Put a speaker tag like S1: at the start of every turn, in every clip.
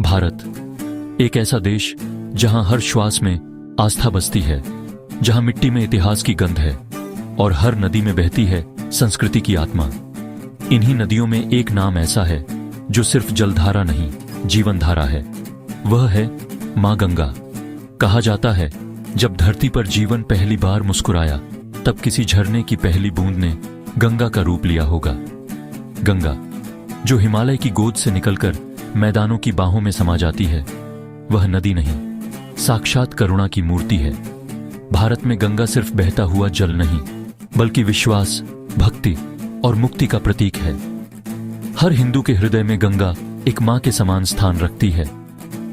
S1: भारत एक ऐसा देश जहां हर श्वास में आस्था बसती है, जहां मिट्टी में इतिहास की गंध है और हर नदी में बहती है संस्कृति की आत्मा। इन्हीं नदियों में एक नाम ऐसा है जो सिर्फ जलधारा नहीं, जीवन धारा है। वह है मां गंगा। कहा जाता है जब धरती पर जीवन पहली बार मुस्कुराया, तब किसी झरने की पहली बूंद ने गंगा का रूप लिया होगा। गंगा जो हिमालय की गोद से निकलकर मैदानों की बाहों में समा जाती है, वह नदी नहीं, साक्षात करुणा की मूर्ति है। भारत में गंगा सिर्फ बहता हुआ जल नहीं, बल्कि विश्वास, भक्ति और मुक्ति का प्रतीक है। हर हिंदू के हृदय में गंगा एक मां के समान स्थान रखती है,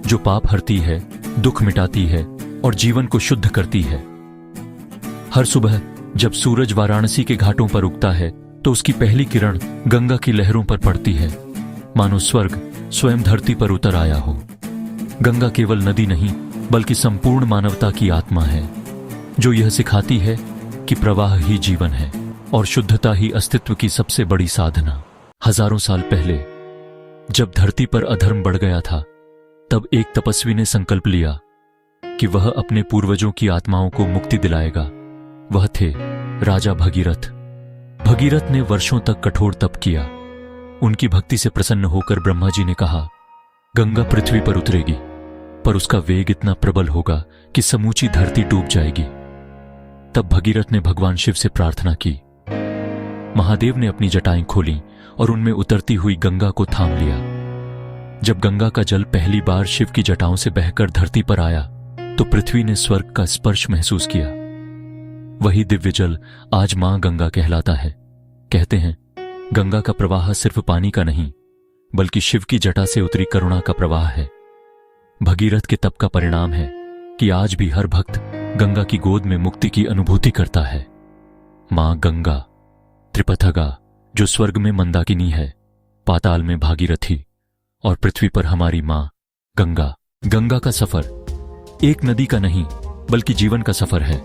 S1: जो पाप हरती है, दुख मिटाती है और जीवन को शुद्ध करती है। हर सुबह जब सूरज वाराणसी के घाटों पर उगता है, तो उसकी पहली किरण गंगा की लहरों पर पड़ती है, मानो स्वर्ग स्वयं धरती पर उतर आया हो। गंगा केवल नदी नहीं, बल्कि संपूर्ण मानवता की आत्मा है, जो यह सिखाती है कि प्रवाह ही जीवन है और शुद्धता ही अस्तित्व की सबसे बड़ी साधना। हजारों साल पहले जब धरती पर अधर्म बढ़ गया था, तब एक तपस्वी ने संकल्प लिया कि वह अपने पूर्वजों की आत्माओं को मुक्ति दिलाएगा। वह थे राजा भगीरथ। भगीरथ ने वर्षों तक कठोर तप किया। उनकी भक्ति से प्रसन्न होकर ब्रह्मा जी ने कहा, गंगा पृथ्वी पर उतरेगी, पर उसका वेग इतना प्रबल होगा कि समूची धरती डूब जाएगी। तब भगीरथ ने भगवान शिव से प्रार्थना की। महादेव ने अपनी जटाएं खोली और उनमें उतरती हुई गंगा को थाम लिया। जब गंगा का जल पहली बार शिव की जटाओं से बहकर धरती पर आया, तो पृथ्वी ने स्वर्ग का स्पर्श महसूस किया। वही दिव्य जल आज मां गंगा कहलाता है। कहते हैं गंगा का प्रवाह सिर्फ पानी का नहीं, बल्कि शिव की जटा से उतरी करुणा का प्रवाह है। भगीरथ के तप का परिणाम है कि आज भी हर भक्त गंगा की गोद में मुक्ति की अनुभूति करता है। मां गंगा त्रिपथगा, जो स्वर्ग में मंदाकिनी है, पाताल में भागीरथी और पृथ्वी पर हमारी मां गंगा। गंगा का सफर एक नदी का नहीं, बल्कि जीवन का सफर है।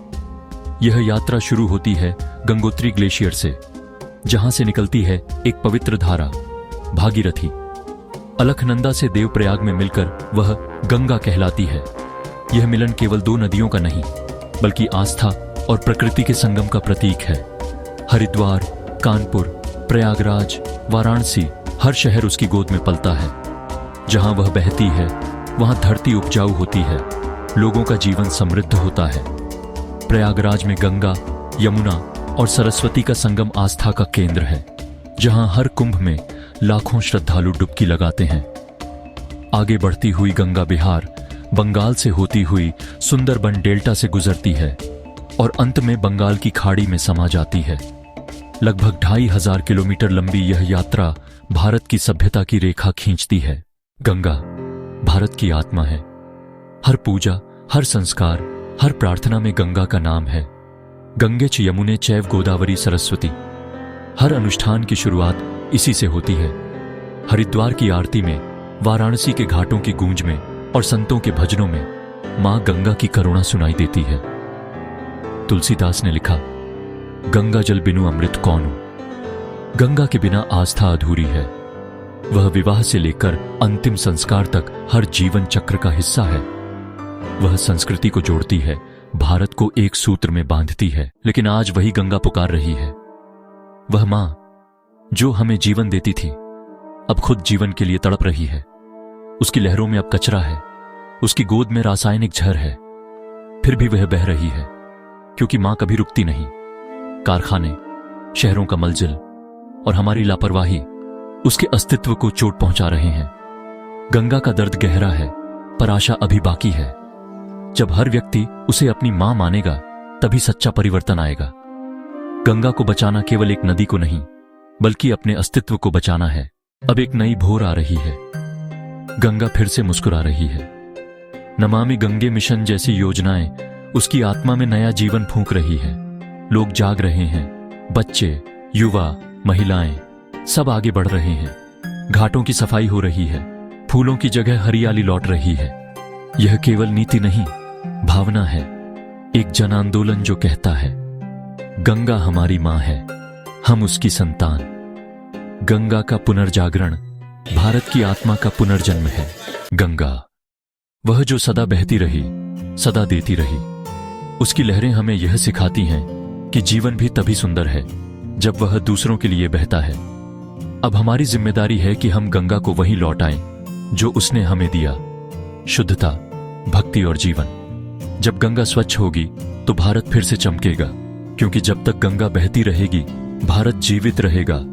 S1: यह यात्रा शुरू होती है गंगोत्री ग्लेशियर से, जहां से निकलती है एक पवित्र धारा भागीरथी। अलकनंदा से देवप्रयाग में मिलकर वह गंगा कहलाती है। यह मिलन केवल दो नदियों का नहीं, बल्कि आस्था और प्रकृति के संगम का प्रतीक है। हरिद्वार, कानपुर, प्रयागराज, वाराणसी, हर शहर उसकी गोद में पलता है। जहां वह बहती है, वहां धरती उपजाऊ होती है, लोगों का जीवन समृद्ध होता है। प्रयागराज में गंगा, यमुना और सरस्वती का संगम आस्था का केंद्र है, जहां हर कुंभ में लाखों श्रद्धालु डुबकी लगाते हैं। आगे बढ़ती हुई गंगा बिहार, बंगाल से होती हुई सुंदरबन डेल्टा से गुजरती है और अंत में बंगाल की खाड़ी में समा जाती है। लगभग 2500 किलोमीटर लंबी यह यात्रा भारत की सभ्यता की रेखा खींचती है। गंगा भारत की आत्मा है। हर पूजा, हर संस्कार, हर प्रार्थना में गंगा का नाम है। गंगे च यमुने चैव गोदावरी सरस्वती। हर अनुष्ठान की शुरुआत इसी से होती है। हरिद्वार की आरती में, वाराणसी के घाटों की गूंज में और संतों के भजनों में मां गंगा की करुणा सुनाई देती है। तुलसीदास ने लिखा, गंगा जल बिनु अमृत कौन। गंगा के बिना आस्था अधूरी है। वह विवाह से लेकर अंतिम संस्कार तक हर जीवन चक्र का हिस्सा है। वह संस्कृति को जोड़ती है, भारत को एक सूत्र में बांधती है। लेकिन आज वही गंगा पुकार रही है। वह मां जो हमें जीवन देती थी, अब खुद जीवन के लिए तड़प रही है। उसकी लहरों में अब कचरा है, उसकी गोद में रासायनिक जहर है, फिर भी वह बह रही है, क्योंकि मां कभी रुकती नहीं। कारखाने, शहरों का मलजल और हमारी लापरवाही उसके अस्तित्व को चोट पहुंचा रहे हैं। गंगा का दर्द गहरा है, पर आशा अभी बाकी है। जब हर व्यक्ति उसे अपनी मां मानेगा, तभी सच्चा परिवर्तन आएगा। गंगा को बचाना केवल एक नदी को नहीं, बल्कि अपने अस्तित्व को बचाना है। अब एक नई भोर आ रही है। गंगा फिर से मुस्कुरा रही है। नमामि गंगे मिशन जैसी योजनाएं उसकी आत्मा में नया जीवन फूंक रही है। लोग जाग रहे हैं, बच्चे, युवा, महिलाएं सब आगे बढ़ रहे हैं। घाटों की सफाई हो रही है, फूलों की जगह हरियाली लौट रही है। यह केवल नीति नहीं, भावना है, एक जन आंदोलन जो कहता है, गंगा हमारी मां है, हम उसकी संतान। गंगा का पुनर्जागरण भारत की आत्मा का पुनर्जन्म है गंगा। वह जो सदा बहती रही, सदा देती रही। उसकी लहरें हमें यह सिखाती हैं कि जीवन भी तभी सुंदर है जब वह दूसरों के लिए बहता है। अब हमारी जिम्मेदारी है कि हम गंगा को वही लौटाएं जो उसने हमें दिया, शुद्धता, भक्ति और जीवन। जब गंगा स्वच्छ होगी तो भारत फिर से चमकेगा, क्योंकि जब तक गंगा बहती रहेगी भारत जीवित रहेगा।